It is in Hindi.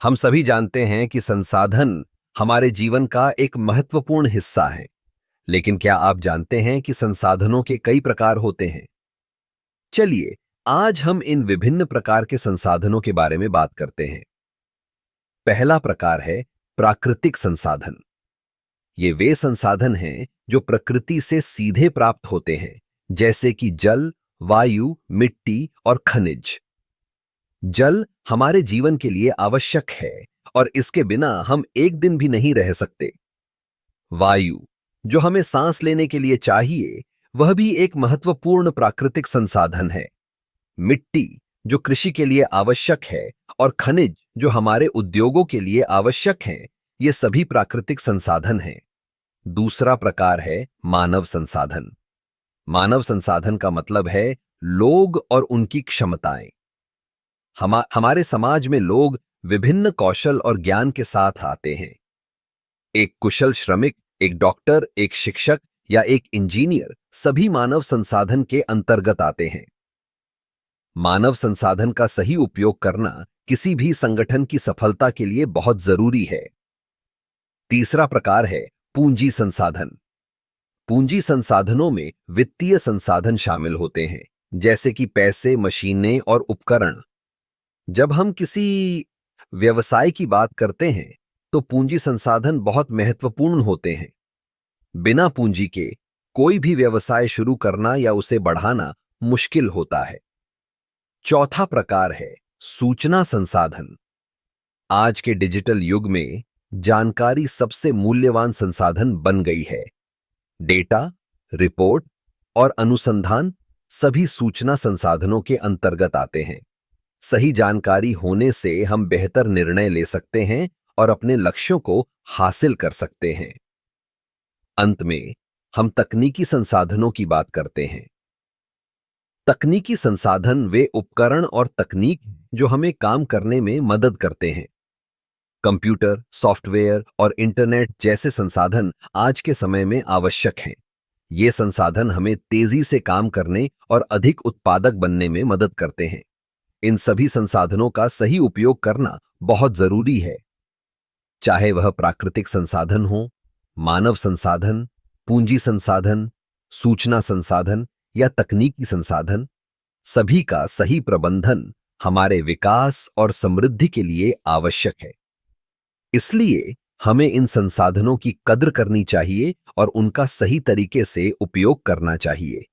हम सभी जानते हैं कि संसाधन हमारे जीवन का एक महत्वपूर्ण हिस्सा है। लेकिन क्या आप जानते हैं कि संसाधनों के कई प्रकार होते हैं? चलिए, आज हम इन विभिन्न प्रकार के संसाधनों के बारे में बात करते हैं। पहला प्रकार है प्राकृतिक संसाधन। ये वे संसाधन हैं जो प्रकृति से सीधे प्राप्त होते हैं, जैसे कि जल, वायु, मिट्टी और खनिज। जल हमारे जीवन के लिए आवश्यक है और इसके बिना हम एक दिन भी नहीं रह सकते। वायु, जो हमें सांस लेने के लिए चाहिए, वह भी एक महत्वपूर्ण प्राकृतिक संसाधन है। मिट्टी, जो कृषि के लिए आवश्यक है, और खनिज, जो हमारे उद्योगों के लिए आवश्यक हैं, ये सभी प्राकृतिक संसाधन हैं। दूसरा प्रकार है मानव संसाधन। मानव संसाधन का मतलब है लोग और उनकी क्षमताएं। हमारे समाज में लोग विभिन्न कौशल और ज्ञान के साथ आते हैं। एक कुशल श्रमिक, एक डॉक्टर, एक शिक्षक या एक इंजीनियर सभी मानव संसाधन के अंतर्गत आते हैं। मानव संसाधन का सही उपयोग करना किसी भी संगठन की सफलता के लिए बहुत जरूरी है। तीसरा प्रकार है पूंजी संसाधन। पूंजी संसाधनों में वित्तीय संसाधन शामिल होते हैं, जैसे कि पैसे, मशीनें और उपकरण। जब हम किसी व्यवसाय की बात करते हैं तो पूंजी संसाधन बहुत महत्वपूर्ण होते हैं। बिना पूंजी के कोई भी व्यवसाय शुरू करना या उसे बढ़ाना मुश्किल होता है। चौथा प्रकार है सूचना संसाधन। आज के डिजिटल युग में जानकारी सबसे मूल्यवान संसाधन बन गई है। डेटा, रिपोर्ट और अनुसंधान सभी सूचना संसाधनों के अंतर्गत आते हैं। सही जानकारी होने से हम बेहतर निर्णय ले सकते हैं और अपने लक्ष्यों को हासिल कर सकते हैं। अंत में हम तकनीकी संसाधनों की बात करते हैं। तकनीकी संसाधन वे उपकरण और तकनीक जो हमें काम करने में मदद करते हैं। कंप्यूटर, सॉफ्टवेयर और इंटरनेट जैसे संसाधन आज के समय में आवश्यक हैं। ये संसाधन हमें तेजी से काम करने और अधिक उत्पादक बनने में मदद करते हैं। इन सभी संसाधनों का सही उपयोग करना बहुत जरूरी है। चाहे वह प्राकृतिक संसाधन हो, मानव संसाधन, पूंजी संसाधन, सूचना संसाधन या तकनीकी संसाधन, सभी का सही प्रबंधन हमारे विकास और समृद्धि के लिए आवश्यक है। इसलिए हमें इन संसाधनों की कद्र करनी चाहिए और उनका सही तरीके से उपयोग करना चाहिए।